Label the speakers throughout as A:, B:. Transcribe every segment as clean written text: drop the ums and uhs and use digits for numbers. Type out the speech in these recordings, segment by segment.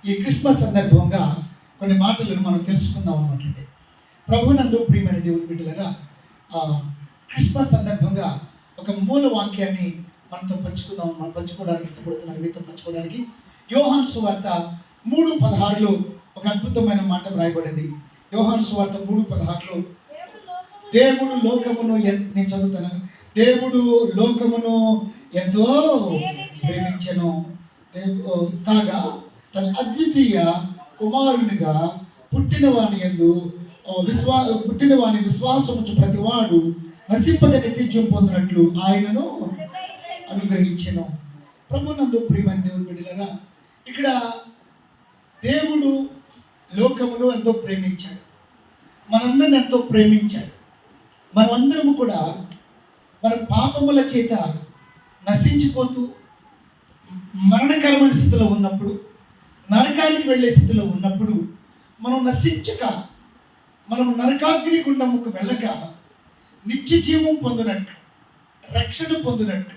A: ఈ క్రిస్మస్ సందర్భంగా కొన్ని మాటలను మనం తెలుసుకుందాం అన్నమాట. ప్రభునందు ప్రియమైన దేవుని బిడ్డలారా, క్రిస్మస్ సందర్భంగా ఒక మూల వాక్యాన్ని మనం పంచుకోవడానికి ఇష్టపడుతున్నాను, మీతో పంచుకోవడానికి. యోహాను సువార్త 3:16లో ఒక అద్భుతమైన మాట వ్రాయబడింది. యోహాను సువార్త 3:16లో దేవుడు లోకమును నేను చదువుతాను. దేవుడు లోకమును ఎంతో ప్రేమించెను కాగా తన అద్వితీయ కుమారునిగా పుట్టిన వాని విశ్వాసముచు ప్రతివాడు నశింపక నిత్యం పొందినట్లు ఆయనను అనుగ్రహించెను. ప్రభునందు ప్రియమైన దేవుని బిడ్డలారా, ఇక్కడ దేవుడు లోకమును ఎంతో ప్రేమించాడు, మనందరిని ఎంతో ప్రేమించాడు. మనమందరము కూడా మన పాపముల చేత నశించిపోతూ మరణకరమైన స్థితిలో ఉన్నప్పుడు, నరకానికి వెళ్ళే స్థితిలో ఉన్నప్పుడు, మనం నశించక మనం నరకాగ్ని గుండముకు వెళ్ళక నిత్య జీవం పొందినట్టు, రక్షణ పొందినట్టు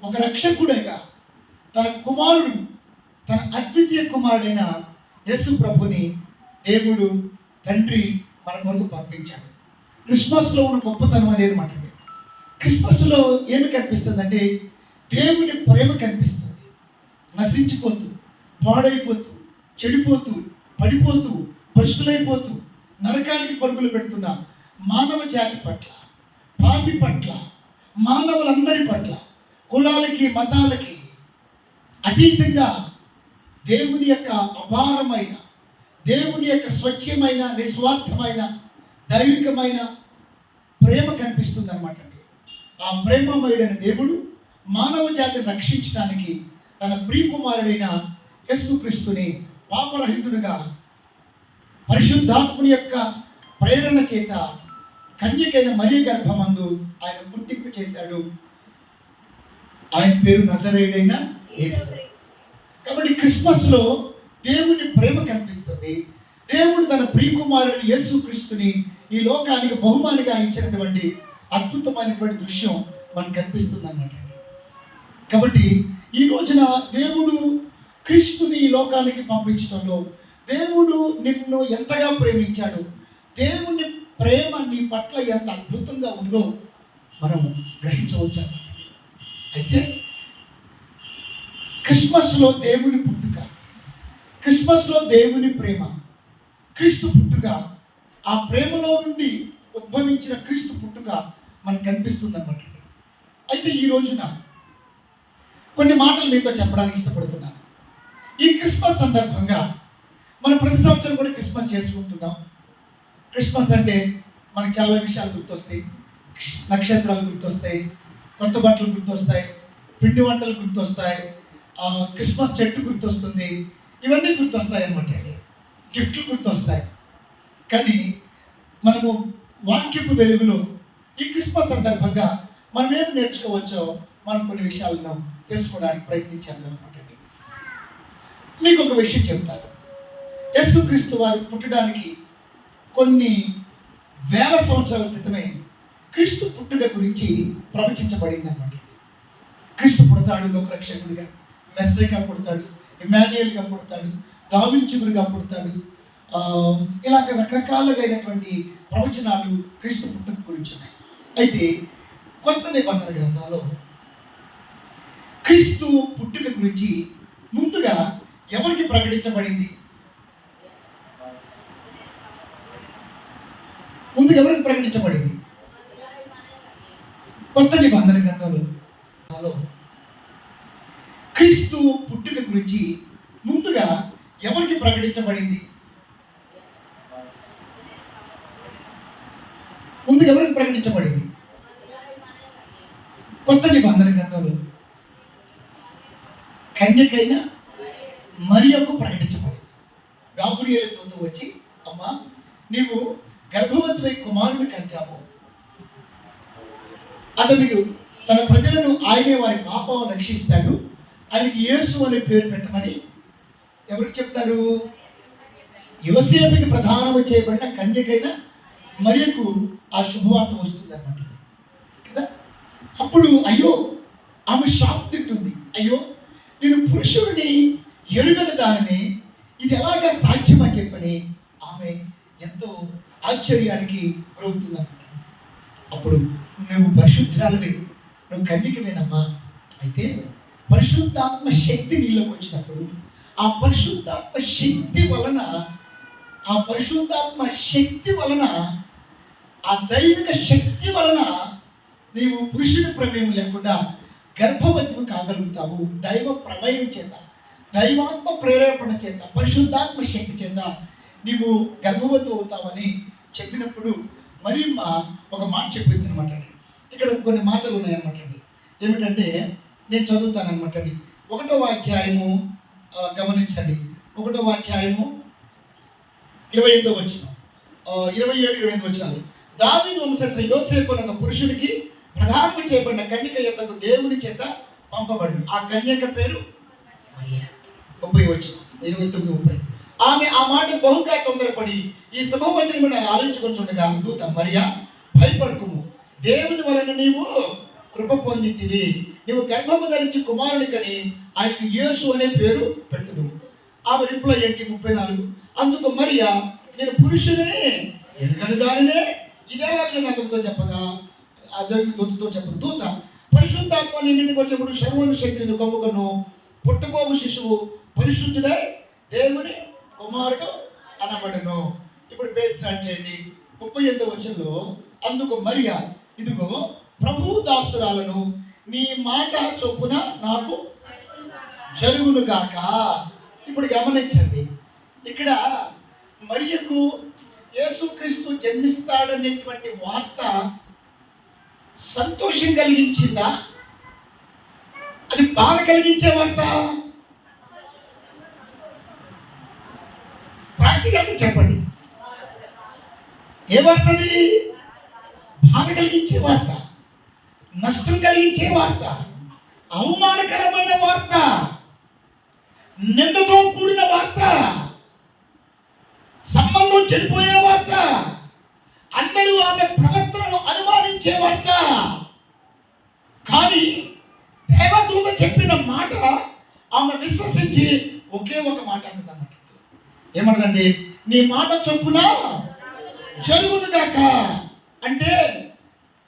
A: ఒక రక్షకుడిగా తన కుమారుడు, తన అద్వితీయ కుమారుడైన యేసు ప్రభుని దేవుడు తండ్రి మన కొరకు పంపించాడు. క్రిస్మస్లో ఉన్న గొప్పతనం అనేది మాట. క్రిస్మస్లో ఏమి కనిపిస్తుంది అంటే దేవుని ప్రేమ కనిపిస్తుంది. నశించిపోతూ, పాడైపోతూ, చెడిపోతూ, పడిపోతూ, పశువులైపోతూ నరకానికి పరుగులు పెడుతున్న మానవ జాతి పట్ల, పాపి పట్ల, మానవులందరి పట్ల, కులాలకి మతాలకి అతీతంగా దేవుని యొక్క అపారమైన, దేవుని యొక్క స్వచ్ఛమైన, నిస్వార్థమైన, దైవికమైన ప్రేమ కనిపిస్తుంది అన్నమాట. ఆ ప్రేమమయుడైన దేవుడు మానవ జాతిని రక్షించడానికి తన ప్రియకుమారుడైన యేసుక్రీస్తుని పాపరహితుడిగా పరిశుద్ధాత్ముని యొక్క ప్రేరణ చేత కన్యకైన మరియ గర్భమందు ఆయన పుట్టింపు చేశాడు. ఆయన పేరు నజరేయుడైన యేసు. కాబట్టి క్రిస్మస్లో దేవుని ప్రేమ కనిపిస్తుంది. దేవుడు తన ప్రియకుమారుడు యేసుక్రీస్తుని ఈ లోకానికి బహుమానిగా ఇచ్చినటువంటి అద్భుతమైనటువంటి దృశ్యం మనకు కనిపిస్తుంది అన్నమాట. కాబట్టి ఈ రోజున దేవుడు క్రీస్తుని ఈ లోకానికి పంపించడంలో దేవుడు నిన్ను ఎంతగా ప్రేమించాడు, దేవుని ప్రేమ నీ పట్ల ఎంత అద్భుతంగా ఉందో మనం గ్రహించవచ్చు. అయితే క్రిస్మస్లో దేవుని పుట్టుక, క్రిస్మస్లో దేవుని ప్రేమ, క్రీస్తు పుట్టుక, ఆ ప్రేమలో నుండి ఉద్భవించిన క్రీస్తు పుట్టుక మనకు కనిపిస్తుంది అన్నమాట. అయితే ఈ రోజున కొన్ని మాటలు మీతో చెప్పడానికి ఇష్టపడుతున్నాను. ఈ క్రిస్మస్ సందర్భంగా మనం ప్రతి సంవత్సరం కూడా క్రిస్మస్ చేసుకుంటున్నాం. క్రిస్మస్ అంటే మనకు చాలా విషయాలు గుర్తొస్తాయి. నక్షత్రాలు గుర్తొస్తాయి, కొత్త బట్టలు గుర్తొస్తాయి, పిండి వంటలు గుర్తొస్తాయి, క్రిస్మస్ చెట్టు గుర్తొస్తుంది, ఇవన్నీ గుర్తొస్తాయి అన్నమాట. గిఫ్ట్లు గుర్తొస్తాయి. కానీ మనము వాక్యపు వెలుగులో ఈ క్రిస్మస్ సందర్భంగా మనం ఏం నేర్చుకోవచ్చో మనం కొన్ని విషయాలను తెలుసుకోవడానికి ప్రయత్నించాను అనమాట. మీకు ఒక విషయం చెప్తాను. యేసుక్రీస్తు వారు పుట్టడానికి కొన్ని వేల సంవత్సరాల క్రితమే క్రీస్తు పుట్టుక గురించి ప్రవచించబడింది అన్నమాట. క్రీస్తు పుడతాడు లోకరక్షకుడిగా, మెస్సీగా పుడతాడు, ఇమాన్యుయల్గా పుడతాడు, దావీదుగా పుడతాడు. ఇలాగ రకరకాలుగా అయినటువంటి ప్రవచనాలు క్రీస్తు పుట్టుక గురించి ఉన్నాయి. అయితే కొత్త నిబంధన గ్రంథంలో క్రీస్తు పుట్టుక గురించి ముందుగా ఎవరికి ప్రకటించబడింది? ముందు ఎవరికి ప్రకటించబడింది? కొత్త నిబంధన గ్రంథంలో క్రీస్తు పుట్టుక గురించి ముందుగా ఎవరికి ప్రకటించబడింది? ముందు ఎవరికి ప్రకటించబడింది? కొత్త నిబంధన గ్రంథంలో కన్యకైన మరియకు ప్రకటించబడింది. గాబ్రియేలుతో వచ్చి, అమ్మా నీవు గర్భవతివై కుమారుని కంటావు, అతను తన ప్రజలను ఆయనే వారి పాపం రక్షిస్తాడు, ఆయనకి యేసు అనే పేరు పెట్టమని ఎవరికి చెప్తారు? యోసేపుకి ప్రధానము చేయబడిన కన్యకైన మరియకు ఆ శుభవార్త వస్తుంది అన్నమాట కదా. అప్పుడు అయ్యో ఆమె షాక్ తింటుంది, అయ్యో నేను పురుషుడిని ఎరుగని దానిని ఇది ఎలాగా సాధ్యం అని చెప్పని ఆమె ఎంతో ఆశ్చర్యానికి గురవుతుందన్నమాట. అప్పుడు నువ్వు పరిశుద్ధాలవే, నువ్వు కన్యకవేనమ్మా. అయితే పరిశుద్ధాత్మ శక్తి నీలోకి వచ్చినప్పుడు ఆ పరిశుద్ధాత్మ శక్తి వలన ఆ దైవిక శక్తి వలన నీవు పురుషుని ప్రమేయం లేకుండా గర్భవతిని కాగలుగుతావు. దైవ ప్రమేయం చేత, దైవాత్మ ప్రేరేపణ చేత, పరిశుద్ధాత్మ శక్తి చేత నీవు గర్భవతి అవుతావని చెప్పినప్పుడు మరియమ్మ ఒక మాట చెప్పింది అనమాట అండి. ఇక్కడ కొన్ని మాటలు ఉన్నాయన్నమాట అండి. ఏమిటంటే నేను చదువుతాను అనమాట అండి. 1వ అధ్యాయము గమనించండి. 1వ అధ్యాయము 28వ వచనం, 27-28 వచనాలు. దావీదు వంశస్థుడు యోసేపు అనే ఒక పురుషుడికి ప్రధానము చేయబడిన కన్యక యొద్దకు దేవుని చేత పంపబడింది. ఆ కన్యక పేరు 30 వచనం, 29-30. ఆమె ఆ మాట బహుగా తొందరపడి ఈ శుభవచనం ఆలోచించుకుంటుండగా దూత మరియా భయపడకుము, దేవుని వలన నీవు కృప పొందితివి, నీవు గర్భము ధరించి కుమారుని కని ఆయనకు యేసు అనే పేరు పెట్టుదు. ఆమె రిప్లై ఏంటి 34. అందుకు మరియా నేను పురుషునే ఎరుగని దానినే ఇదేలాగే అతనితో చెప్పగా ఆ జరిగిన దూతతో చెప్పదు. దూత పరిశుద్ధాత్మ నీ మీదకి వచ్చినప్పుడు సర్వోని శక్తిని కమ్ముకను, పుట్టుకోవు శిశువు పరిశుద్ధుడై దేవుని కుమారుడు అనబడును. ఇప్పుడు పేజ్ స్టార్ట్ చేయండి. 38వ వచనంలో అందుకు మరియా ఇదిగో ప్రభువు దాసురాలను, నీ మాట చొప్పున నాకు జరుగును గాక. ఇప్పుడు గమనించండి, ఇక్కడ మరియకు యేసుక్రీస్తు జన్మిస్తాడనేటువంటి వార్త సంతోషం కలిగించిందా? అది బాధ కలిగించే వార్త? ప్రాక్టికల్గా చెప్పండి, ఏ వార్త అది? బాధ కలిగించే వార్త, నష్టం కలిగించే వార్త, అవమానకరమైన వార్త, నిందతో కూడిన వార్త, సంబంధం చెడిపోయే వార్త, అందరూ ఆమె ప్రవర్తనను అనుమానించే వార్త. కానీ దేవదూత చెప్పిన మాట ఆమె విశ్వసించి ఒకే ఒక మాట అన్నది అన్నమాట. ఏమన్నదండి? నీ మాట చొప్పున జరుగునుగాక. అంటే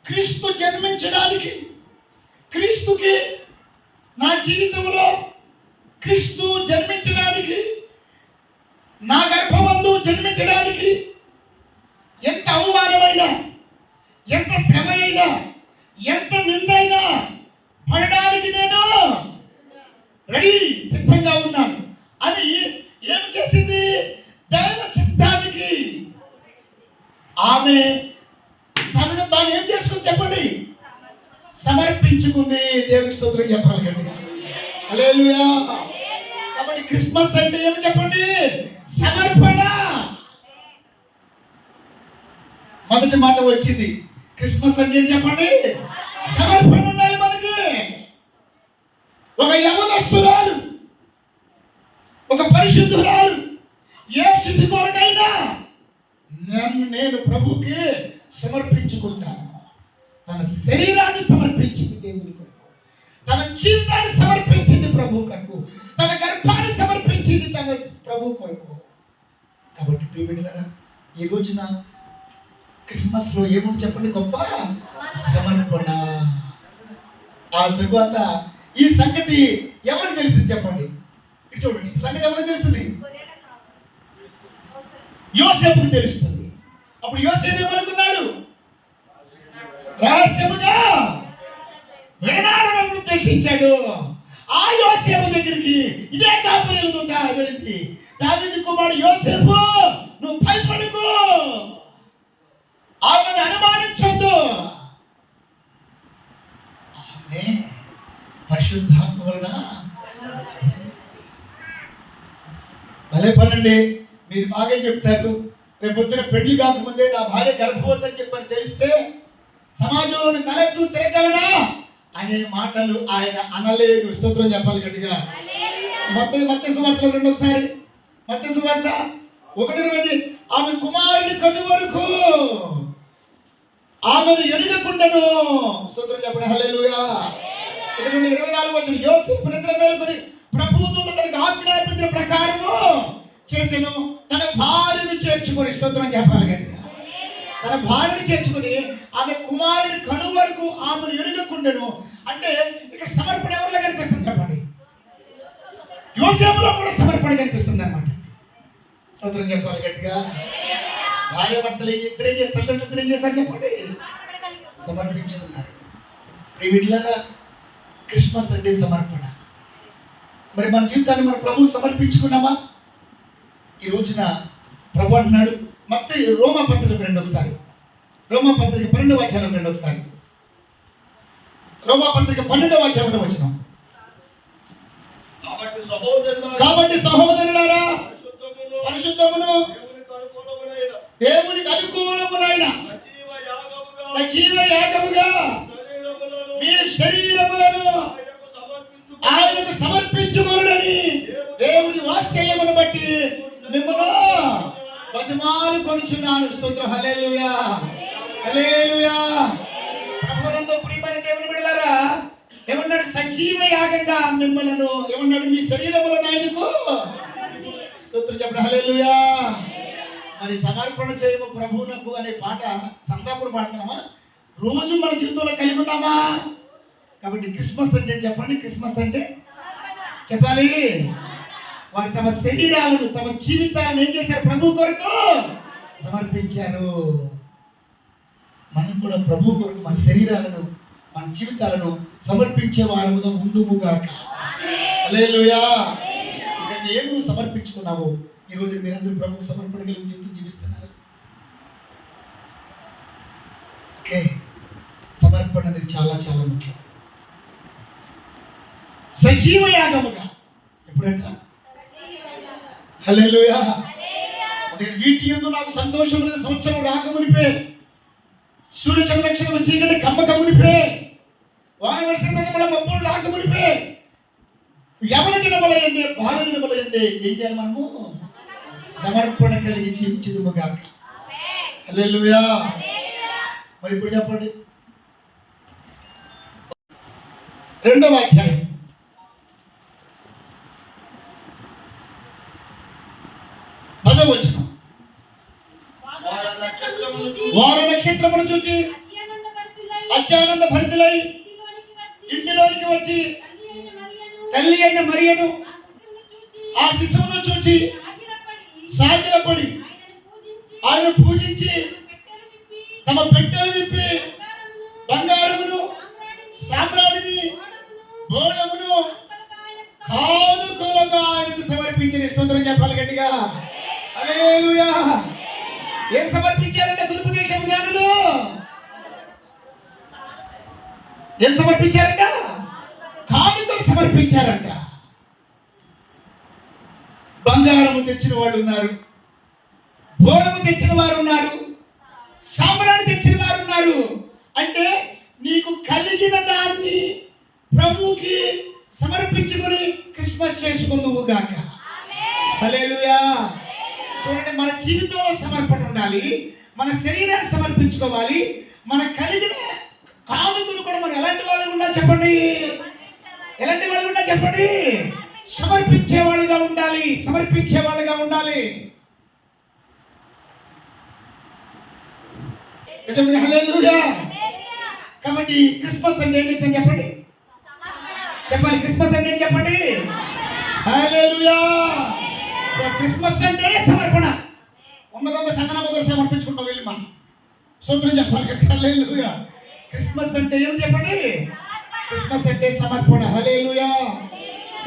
A: క్రీస్తు జన్మించడానికి, క్రీస్తుకి నా జీవితంలో క్రీస్తు జన్మించడానికి, నా గర్భమందు జన్మించడానికి ఎంత అవమానమైనా, ఎంత శ్రమ అయినా, ఎంత నిందైనా పడడానికి నేను రెడీ, సిద్ధంగా ఉన్నాను అని ఏం చేసింది? దైవ చిత్తానికి ఆమె తనను తాను ఏం చేసుకుని చెప్పండి, సమర్పించుకుంది. దేవునికి స్తోత్రం చెప్పాలి గట్టిగా, హల్లెలూయా. కాబట్టి క్రిస్మస్ అంటే ఏమి చెప్పండి? సమర్పణ. మొదటి మాట వచ్చింది. క్రిస్మస్ అంటే చెప్పండి, సమర్పణ ఉండాలి మనకి. ఒక యవనస్తురాలు, ఒక పరిశుద్ధురాలు ఏ స్థితి కొరకైనా నేను ప్రభుకి సమర్పించుకుంటాను. తన శరీరాన్ని సమర్పించింది దేవుని కొరకు, తన జీవితాన్ని సమర్పించింది ప్రభు కొరకు, తన గర్భాన్ని సమర్పించింది తన ప్రభు కొరకు. కాబట్టి ప్రియబిడ్డలారా, ఈ రోజున క్రిస్మస్ లో ఏముంది చెప్పండి? గొప్ప సమర్పణ. ఆ తరువాత ఈ సంగతి ఎవరికి తెలిసింది చెప్పండి? ఇటు చూడండి, ఈ సంగతి ఎవరికి తెలిసింది? యోసేపుకి తెలుస్తుంది. అప్పుడు యోసేపు ఏమనుకున్నాడు? రహస్యముగా విడనాడాలని ఉద్దేశించాడు. ఆ యోసేపు దగ్గరికి ఇదే కాపురం వెళ్ళింది. దావీదు కుమారుడు యోసేపు, నువ్వు భయపడకు, ఆమెను అనుమానించొద్దు. ఆమె పరిశుద్ధాత్మ వలన భలే పనండి. మీరు బాగా చెప్తారు. రేపొద్దున పెళ్లి కాకముందే నా భార్య గర్భవతి అని చెప్పని తెలిస్తే సమాజంలోని తలెత్తు తిరగలనా అనే మాటలు ఆయన అనలేదు. స్తోత్రం చెప్పాలి గట్టిగా. మత్తయి సువార్తలో రండి ఒకసారి. మత్తయి సువార్త 1:20. ఆమె కుమారుని కను వరకు ఆమెను ఎరుగకుండాను. స్తోత్రం చెప్పండి, హల్లెలూయా. 24 యోసేపు నిద్ర మేలుకొని ప్రభువు తనకు ఆజ్ఞాపించిన ప్రకారము చేసెను? తన భార్యను చేర్చుకొని, స్తోత్రం చెప్పాలి గట్టిగా, తన భార్యను చేర్చుకుని ఆమె కుమారుని కను వరకు ఆమెను ఎరుగకుండెను. అంటే ఇక్కడ సమర్పణ ఎవరిలో కనిపిస్తుంది చెప్పండి? యోసేపులో కూడా సమర్పణ కనిపిస్తుంది అన్నమాట. స్తోత్రం చెప్పాలి గట్టిగా. భార్య భర్తలు ఇద్దరేం చేస్తారు? తల్లిదండ్రులు ఏం చేస్తారు చెప్పండి? సమర్పించుకున్నారు. ప్రియమిత్రులారా, క్రిస్మస్ అంటే సమర్పణ. మరి మన జీవితాన్ని మన ప్రభువు సమర్పించుకున్నామా? ఈ రోజున ప్రభు అంటున్నాడు, మత్తయి రోమా పత్రిక రండి ఒకసారి, రోమా పత్రిక 12వ అధ్యాయం రండి ఒకసారి, రోమా పత్రిక 12వ అధ్యాయం వచ్చినాం. కాబట్టి సహోదరులారా, పరిశుద్ధమును దేవునికి అనుకూలమునైన సజీవ యాగముగా మీ శరీరములను ఆయనకు సమర్పించుకొనుడని దేవుని వాత్సల్యమును బట్టి మిమ్మల్ని బతిమాలు కొనుచున్నాను. స్తోత్రం. హల్లెలూయా, హల్లెలూయా. ప్రభువునందు ప్రియమైన దేవుని బిడ్డలారా, ఏమన్నాడు? సజీవ యాగంగా మిమ్మల్ని ఏమన్నాడు? మీ శరీరములను ఆయనకు స్తోత్రం చెప్పండి. హల్లెలూయా. మరి సమర్పణ చేయము ప్రభువునకు అనే పాట సందాపుడు పాడుతున్నామా? రోజు మన జీవితంలో కలిగి ఉన్నామా? కాబట్టి క్రిస్మస్ అంటే చెప్పండి, క్రిస్మస్ అంటే చెప్పాలి. వారు తమ శరీరాలను, తమ జీవితాలను ఏం చేశారు? ప్రభు కొరకు సమర్పించారు. మనం కూడా ప్రభు కొరకు మన శరీరాలను, మన జీవితాలను సమర్పించే వారముగా ఉందుముగాక. హల్లెలూయా. ఏం నువ్వు సమర్పించుకున్నావు? ఈరోజు మీరందరూ ప్రభుకు సమర్పణ కలిగి జీవితం జీవిస్తున్నారు. ఓకే, సమర్పణ అనేది చాలా చాలా ముఖ్యం. సజీవ యాగముగా ఎప్పుడంట? హల్లెలూయా. వీటి యందు నాకు సంతోషం లేదు. సంవత్సరం రాకమునిపే, సూర్య చంద్రక్షణ చీకటి కమ్మకమునిపే, వాన వర్షం మబ్బులు రాకమునిపే, యవన దినముల యందే, బాల దినముల యందే ఏం చేయాలి? మనము సమర్పణ కలిగి జీవించుదుముగాక. హల్లెలూయా. మరి ఇప్పుడు చెప్పండి, 2వ అధ్యాయం 10వ వచనం. వారు నక్షత్రమును చూచి అత్యానంద భరితులై ఇంటిలోనికి వచ్చి తల్లి అయిన మరియను ఆ శిశువును చూచి సాగిలపడి ఆయన పూజించి తమ పెట్టెలు విప్పి బంగారమును, సామ్రాణిని, బోళమును కానుకలుగా ఆయనకు సమర్పించిన. స్తోత్రం చెప్పాలి గట్టిగా. హల్లెలూయా. ఏం సమర్పించారంటే తూర్పు దేశం జ్ఞానులు ఏం సమర్పించారంట? కానుకలు సమర్పించారంట. బంగారము తెచ్చిన వాళ్ళు ఉన్నారు, బోళము తెచ్చిన వారు ఉన్నారు, సామ్రాణి తెచ్చిన వారు ఉన్నారు. అంటే నీకు కలిగిన దాన్ని ప్రభువుకి సమర్పించుకొని క్రిస్మస్ చేసుకుందువు గాక. హల్లెలూయా. చూడండి, మన జీవితంలో సమర్పణ ఉండాలి, మన శరీరాన్ని సమర్పించుకోవాలి, మన కలిగిన కానుకలు కూడా మనం ఎలాంటి వాళ్ళు ఉండాలి చెప్పండి? ఎలాంటి వాళ్ళు ఉండాలి చెప్పండి? సమర్పించే వాళ్ళుగా ఉండాలి, సమర్పించే వాళ్ళుగా ఉండాలి. హల్లెలూయా. కాబట్టి క్రిస్మస్ అంటే ఏం చెప్పాను చెప్పండి? చెప్పాలి. క్రిస్మస్ అంటే చెప్పండి? హల్లెలూయా. సో క్రిస్మస్ అంటే సమర్పణ. ఉన్నదంతా సంగనపదలు సమర్పించుకుంటాం వెళ్ళి మనం. స్తోత్రం చెప్పాలి. హల్లెలూయా. క్రిస్మస్ అంటే ఏం చెప్పండి? క్రిస్మస్ అంటే సమర్పణ. హల్లెలూయా.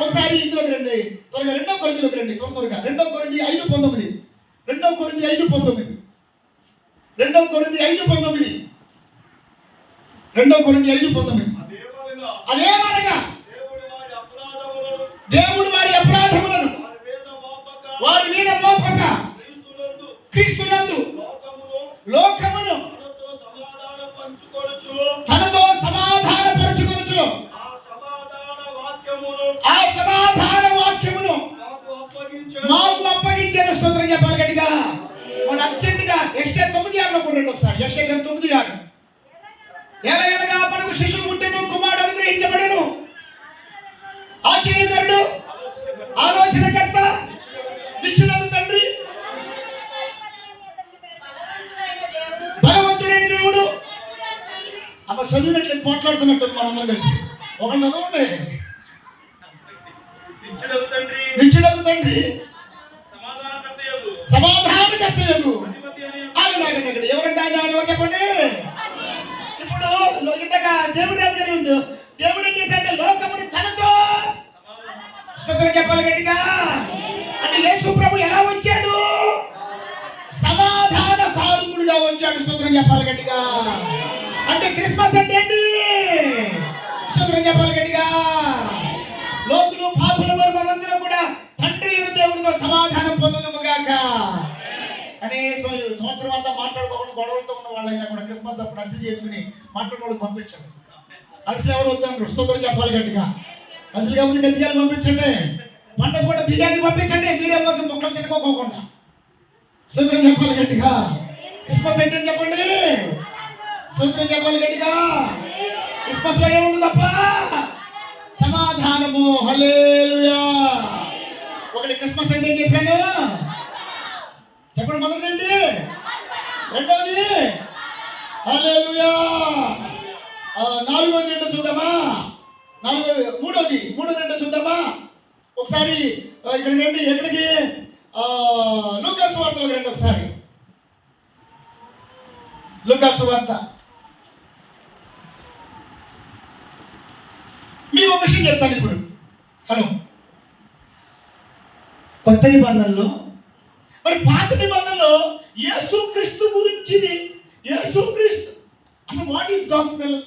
A: ఒకసారి ఇందులోకి రండి త్వరగా, 2వ కొరింథీలోకి రండి త్వరగా. 2వ కొరింథీ 5:19. 2వ కొరింథీ 5:19. 2వ కొరింథీ 5:19. 2వ కొరింథీ 5:19. అదేమనగా దేవుడు వారి అపరాధములను వారి మీద మోపక క్రీస్తునందు లోకమును తనతో సమాధాన పరచుకొనుచు ఆ సమాధాన వాక్యమును మాకు అప్పగించాను. స్తోత్రం చెప్పాలి గట్టిగా. మన అర్జెంటుగా యెషయా 9:6 కూడా రండి ఒకసారి. యెషయా 9:6. ఎలాగనగా మనకు శిశువు పుట్టెను, కుమారుడు అనుగ్రహించబడెను, ఆశ్చర్యకరుడు, ఆలోచనకర్త, నిత్యుడగు చదివినట్లేదు మాట్లాడుతున్నట్టు మనందరం కలిసి ఒకటి చదవండి. నిత్యుడగు తండ్రి సమాధానకర్త యగు ఆయన ఎవరంటే ఆయన ఎవరు చెప్పండి. ఇప్పుడు ఇంతగా దేవుడు రాజు ఉంది. దేవుడు ఏం చేశాడంటే లోకముని తనతో స్తోత్రం చెప్పాలి గట్టిగా. అంటే యేసు ప్రభు ఎలా వచ్చాడు? సమాధాన కారకుడిగా వచ్చాడు. స్తోత్రం చెప్పాలి గట్టిగా. అంటే క్రిస్మస్ అంటే ఏంటి? స్తోత్రం చెప్పాలి గట్టిగా. లోకులు పాపుల మనందరం కూడా తండ్రి అయిన దేవునితో సమాధానం పొందుదుముగాక అనే సంవత్సరం అంతా మాట్లాడుకోకుండా గొడవలతో ఉన్న వాళ్ళైనా కూడా క్రిస్మస్ అప్పుడు అసలు చేసుకుని మాట్లాడుకోవడానికి పంపించండి. అసలు ఎవరు వద్దారు? స్తోత్రం చెప్పాలి గట్టిగా. అసలు కాబట్టి గజ్జిగాలు పంపించండి. పండగ కూడా బిర్యానీ పంపించండి. మీరే మొక్కలు తినుకోకుండా స్తోత్రం చెప్పాలి గట్టిగా. క్రిస్మస్ ఏంటని చెప్పండి. స్తోత్రం చెప్పాలి గట్టిగా. క్రిస్మస్ లో ఏముంది తప్ప సమాధానము. హల్లెలూయా. ఒకటి క్రిస్మస్ అంటే ఏం చెప్పాను చెప్పండి. మొదటిదండి. రెండవది హల్లెలూయా. నాలుగవది ఏంటో చూద్దామా? మూడోది ఏంటో చూద్దామా? ఒకసారి ఇక్కడ రండి. ఎక్కడికి? లూకా సువార్తలోకి రండి ఒకసారి. లూకా సువార్త. మీకు ఒక విషయం చెప్తాను ఇప్పుడు. హలో, కొత్త నిబంధనలో మరి పాత నిబంధనలో యేసుక్రీస్తు గురించి యేసుక్రీస్తు అసలు వాట్ ఈస్ గాస్పెల్?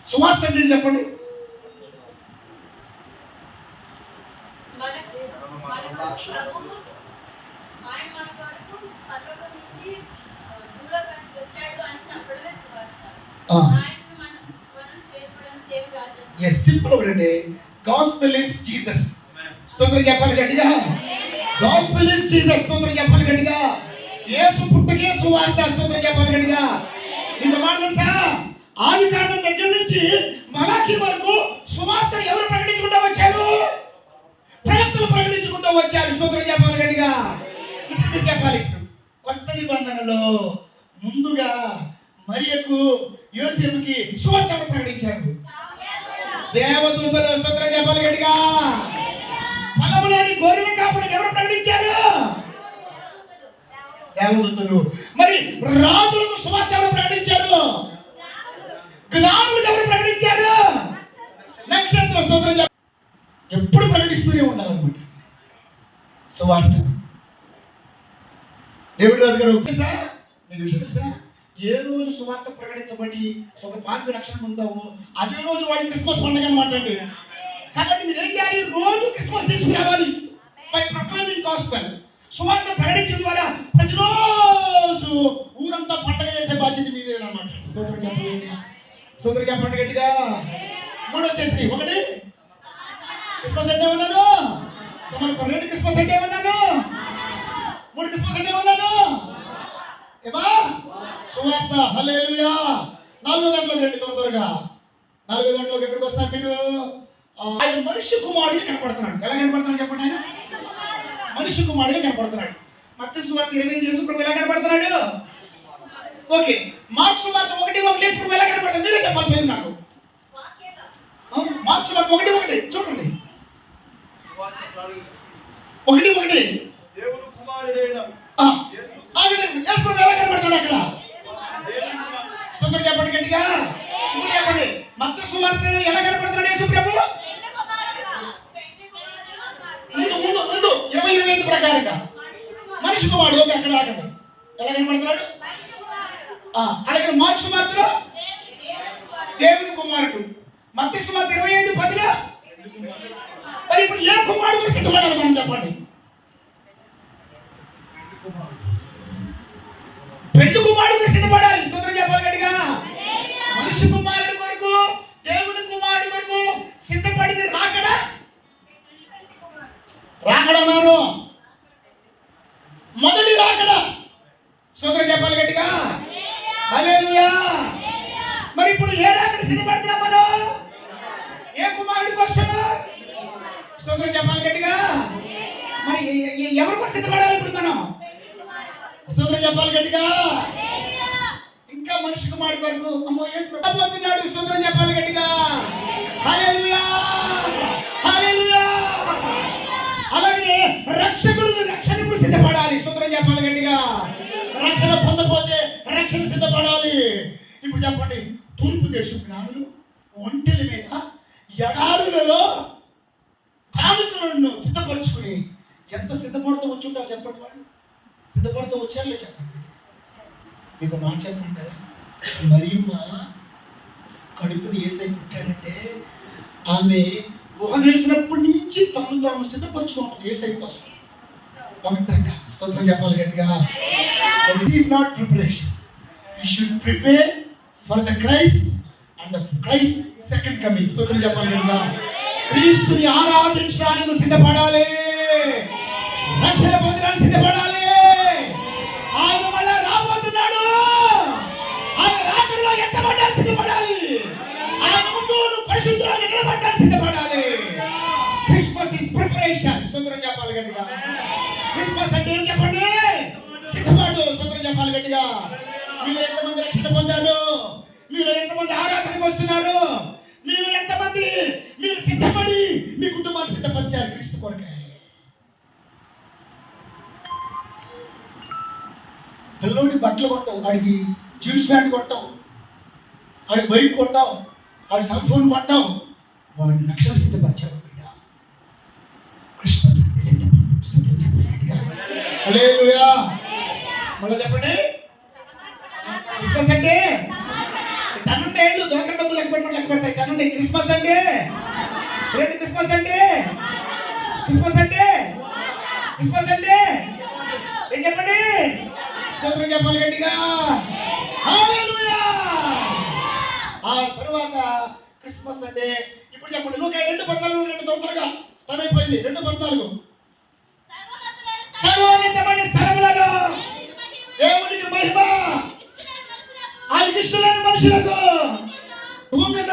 A: సువార్త అంటే చెప్పండి. ఎస్, సింపుల్ ఒకటండి. Gospel is Jesus. స్తోత్రం చెప్పాలి గట్టిగా. Gospel is Jesus. స్తోత్రం చెప్పాలి గట్టిగా. యేసు పుట్టుకే సువార్త. స్తోత్రం చెప్పాలి గట్టిగా. మీకు మాట తెలుసా? ఆది కాండం దగ్గర నుంచి మలాఖీ వరకు సువార్త ఎవరు ప్రకటించుకుంటూ వచ్చారు? ప్రవక్తలు ప్రకటించుకుంటూ వచ్చారు. స్తోత్రం చెప్పాలి గట్టిగా. ఇప్పుడు చెప్పాలి. కొత్త నిబంధనలో ముందుగా మరియకు యోసేపుకి సువార్తను ప్రకటించారు దేవదూతలు. స్తోత్రం చెప్పాలి గట్టిగా. పొలంలోని గొర్రెల కాపులకు ఎవరు ప్రకటించారు? దేవదూతలు. మరి రాజులకు సువార్త ఎవరు ప్రకటించారు? జ్ఞానులకు ఎవరు ప్రకటించారు? నక్షత్ర. స్తోత్రం ఎప్పుడు ప్రకటిస్తూనే ఉండాలన్నమాట సువార్త. డేవిడ్ రాజు గారు తెలుసా? మీకు విషయం తెలుసా? ఏ రోజు సువార్త ప్రకటించబడి ఒక 4 లక్షల ఉందావు అదే రోజు వాడి క్రిస్మస్ పండుగ అనమాట అండి. కాబట్టి మీరు ఏం చేయాలి? రోజు క్రిస్మస్ తీసుకురావాలి. By proclaiming gospel. సువార్త ప్రకటించడం ద్వారా ప్రతిరోజు ఊరంతా పండుగ చేసే బాధ్యత మీదేనమాట. స్తోత్రం చెప్పండి. స్తోత్రం చెప్పండి గట్టిగా. 3 వచ్చేసి. ఒకటి క్రిస్మస్ అంటే ఏమన్నాను? సమర్పణ. 2 క్రిస్మస్ అంటే ఏమన్నాను? 3 క్రిస్మస్ అంటే ఏమన్నాను? ఏమా? సువార్త. హల్లెలూయా. 4వ గంటలోకి రండి త్వరగా. 4వ గంటలోకి ఎక్కడికి వస్తారు మీరు? ఆయన మనిషి కుమారుడిగా కనపడుతున్నాడు. ఎలా కనపడుతున్నాడు చెప్పండి? ఆయన మనిషి కుమారుడిగా కనపడుతున్నాడు. మత్తయి సువార్త 20 యేసు ప్రభు ఎలా కనపడుతున్నాడు? ఓకే. మార్కు సువార్త 1:1 యేసు ప్రభు ఎలా కనపడుతున్నాడు? మీరే చెప్పాలి. చదివి నాకు. మార్కు సువార్త 1:1 చూడండి. 1:1
B: దేవుడు కుమారుడైన
A: యేసు ప్రభు ఎలా కనపడుతున్నాడు అక్కడ? స్తోత్రం చెప్పండి గట్టిగా. ఇప్పుడు చెప్పండి. మత్తయి సువార్త ఎలా కనపడుతున్నాడు యేసు ప్రభు? ముందు 20-25 ప్రకారంగా మనిషి కుమారుడు. ఓకే, అక్కడ ఆగండి. ఎలా కనపడుతున్నాడు? అలాగే మార్కు సువార్తలో దేవుని కుమారుడు. మత్తయి సువార్త 25:10లో మరి ఇప్పుడు ఏ కుమారుడు సిద్ధపడాలి మనం చెప్పండి? పెళ్లి కుమారుడు సిద్ధపడాలి. స్తోత్రం చెప్పాలి గట్టిగా. మనిషి కుమారుడు వరకు దేవుని కుమారుడు వరకు సిద్ధపడింది రాకడా అన్నారు. మొదటి రాకడా. స్తోత్రం చెప్పాలి గట్టిగా. హల్లెలూయా. మరి ఇప్పుడు ఏ రాకడ సిద్ధపడుతున్నాం మనం? ఏ కుమారుడి కోసం? స్తోత్రం చెప్పాలి గట్టిగా. మరి ఎవరి కోసం సిద్ధపడాలి ఇప్పుడు మనం? స్తోత్రం చెప్పాలి గట్టిగా. ఇంకా మనిషి కుమారుడి కొరకు అమ్మో యేసు రాబోతున్నాడు. స్తోత్రం చెప్పాలి గట్టిగా. హల్లెలూయా, హల్లెలూయా. అలాగే రక్షకుడు రక్షణకు సిద్ధపడాలి. స్తోత్రం చెప్పాలి గట్టిగా. రక్షణ పొందకపోతే రక్షణ సిద్ధపడాలి. ఇప్పుడు చెప్పండి, తూర్పు దేశం జ్ఞానులు ఒంటెల మీద ఎడారులలో కానుకలను సిద్ధపరచుకుని ఎంత సిద్ధపడుతూ వచ్చుంటారు చెప్పండి. వాళ్ళు సిద్ధపడుతూ వచ్చారులే చెప్పండి. మీకు మాట చెప్పమంటారా? మరియమ్మ కడుపుని యేసయ్య పుట్టాడంటే ఆమె ఊహ తెలిసినప్పటి నుంచి తను తాను సిద్ధపరచుకుంటుంది యేసయ్య కోసం పవిత్రంగా. స్తోత్రం చెప్పాలి గట్టిగా. This is not preparation. You should prepare for the Christ and the Christ second coming. స్తోత్రం చెప్పాలి గట్టిగా. క్రీస్తుని ఆరాధించడానికి సిద్ధపడాలి. రక్షణ పొందడానికి సిద్ధపడాలి. ఆయన మళ్ళా రాబోతున్నాడు. ఆయన రాకడలో ఎత్తబడ్డానికి సిద్ధపడాలి. ఆయన ముందు నువ్వు పరిశుద్ధంగా నిలబడ్డానికి సిద్ధపడాలి. Christmas is preparation. స్తోత్రం చెప్పాలి గట్టిగా. క్రిస్మస్ అంటే ఏం చెప్పండి? సిద్ధపాటు. స్తోత్రం చెప్పాలి గట్టిగా. మీరు ఎంతమంది రక్షణ పొందారు? మీరు ఎంతమంది ఆరాధనకు వస్తున్నారు? మీరు ఎంతమంది మీరు సిద్ధపడి మీ కుటుంబాన్ని సిద్ధపరిచారు క్రీస్తు కొరకే? పిల్లోడి బట్టలు కొంటావు, వాడికి జీన్స్ ప్యాంట్ కొంటావు, వాడికి బైక్ కొంటావు, వాడి సెల్ ఫోన్ కొంటావు, వాడిని రక్షణ సిద్ధపరిచావు బిడ్డ. క్రిస్మస్ అంటే సిద్ధపడు. హల్లెలూయా. మళ్ళీ చెప్పండి, క్రిస్మస్ అంటే టన్నుండే ఏళ్ళు దోకర డబ్బులు లెక్క పెడతాయి. టన్నుండే క్రిస్మస్ అంటే ఏంటి? క్రిస్మస్ అంటే క్రిస్మస్ అంటే క్రిస్మస్ అంటే ఏంటి చెప్పండి? స్తోత్రం చెప్పాలి గట్టిగా. హల్లెలూయా. ఆ తర్వాత క్రిస్మస్ అంటే ఇప్పుడు చెప్పండి, లూకా 2:14 తొందరగా టైం అయిపోయింది. 2:14 సర్వోన్నతమైన స్థలములలో దేవునికి మహిమ, ఆయనకి ఇష్టమైన మనుషులకు భూమి మీద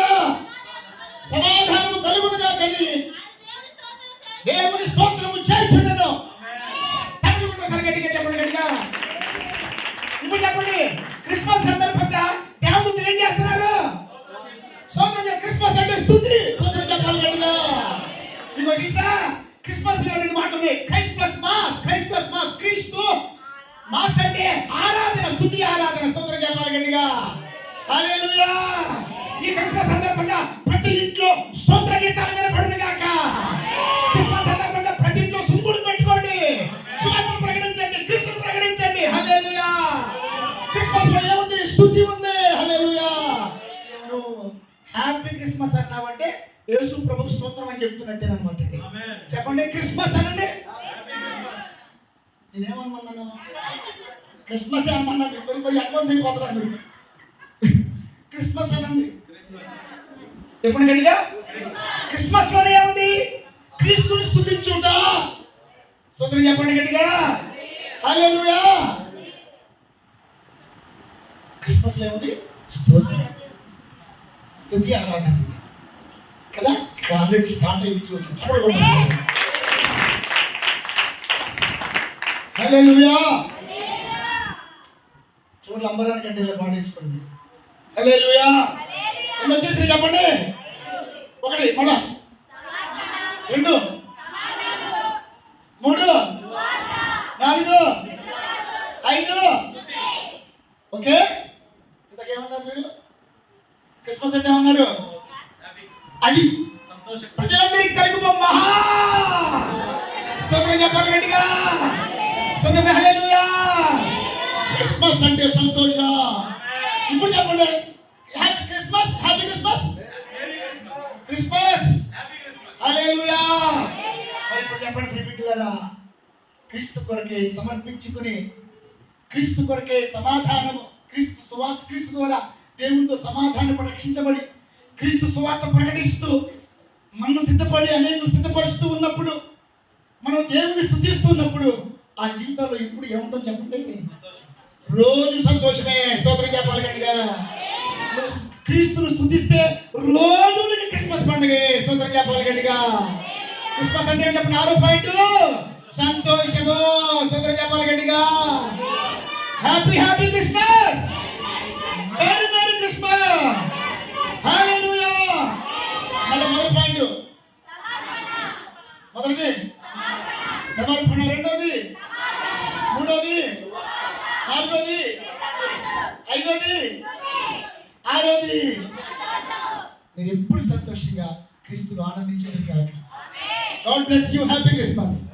A: సమాధానము కలుగునుగా కని దేవుని స్తోత్రము చేయుచుండెను. ఒకసారి గట్టిగా చెప్పండి గట్టిగా. ఇప్పుడు చెప్పండి, క్రిస్మస్ సందర్భంగా దేవుడు ఏం చేస్తున్నారు? స్తోత్రం. క్రిస్మస్ అంటే స్తుతి. స్తోత్రం చెప్పాలి గట్టిగా. ఇదిగో చూసా, క్రిస్మస్ లో 2 మాటలు ఉన్నాయి. Christ plus mass. Christ plus mass. క్రీస్తు మాస్ అంటే ఆరాధన, స్తుతి ఆరాధన. స్తోత్రం చెప్పాలి గట్టిగా. హల్లెలూయా. ఈ క్రిస్మస్ సందర్భంగా ప్రతి ఇంట్లో స్తోత్ర గీతాలు వినబడును గాక. క్రిస్మస్ సందర్భంగా ప్రతి ఇంట్లో స్తుతులు పెట్టుకోండి, సువార్తను ప్రకటించండి, క్రీస్తును ప్రకటించండి. హల్లెలూయా. క్రిస్మస్ లో ఏముంది? స్తుతి ఉంది. హల్లెలూయా. నువ్వు హ్యాపీ క్రిస్మస్ అన్నావంటే యేసు ప్రభు స్తోత్రం అని చెప్తున్నట్టేనమాట. చెప్పండి, క్రిస్మస్ అనండి. నేనేమనుకున్నాను? క్రిస్మస్ అనమన్నాను. కొన్ని అడ్వాన్స్ అయిపోతున్నాను. క్రిస్మస్ అనండి. చెప్పండి గట్టిగా. క్రిస్మస్ లోనే ఏముంది? క్రీస్తుని స్తుతించుట. స్తోత్రం చెప్పండి గట్టిగా. హల్లెలూయా. క్రిస్మస్ లో ఏముంది? స్తోత్రం, స్తుతి ఆరాధన కదా. ఇక్కడ ఆల్రెడీ స్టార్ట్ అయింది. చూడండి. హల్లెలూయా. చూడండి, అంబరాన్ని గంటలో పాడేసుకోండి. హల్లెలూయా. వచ్చేసి చెప్పండి. 1 మళ్ళా 2 3 4 5. ఓకే. ఇంతకేమన్నారు మీరు? క్రిస్మస్ అంటే ఏమన్నారు? అది ప్రజలందరికీ కలిగి మహా స్తోత్రం చెప్పాలి గట్టిగా. స్తోత్రం. హల్లెలూయా. క్రిస్మస్ అంటే సంతోషం. ఇప్పుడు చెప్పండి, happy Christmas. Happy Christmas. Christmas. Hallelujah. ఇప్పుడు చెప్పండి ప్రియమిత్రులారా, క్రీస్తు కొరకే సమర్పించుకుని, క్రీస్తు కొరకే సమాధానము, క్రీస్తు ద్వారా దేవునితో సమాధానం రక్షించబడి క్రీస్తు సువార్త ప్రకటిస్తూ మనం సిద్ధపడి అనేక సిద్ధపరుస్తూ ఉన్నప్పుడు, మనం దేవుని స్తుతిస్తున్నప్పుడు ఆ జీవితంలో ఇప్పుడు ఏముందో చెప్పండి? రోజు సంతోషమే. స్తోత్రం చెప్పాలి గట్టిగా. క్రీస్తును స్తుతిస్తే రోజు నీకు క్రిస్మస్ పండుగ. స్తోత్రం చెప్పాలి గట్టిగా. క్రిస్మస్ అంటే చెప్పండి. 6 పాయింట్ సంతోషము. స్తోత్రం చెప్పాలి గట్టిగా. Happy happy Christmas. సంతోషంగా క్రీస్తులు ఆనందించడం కాక. God bless you. Happy Christmas.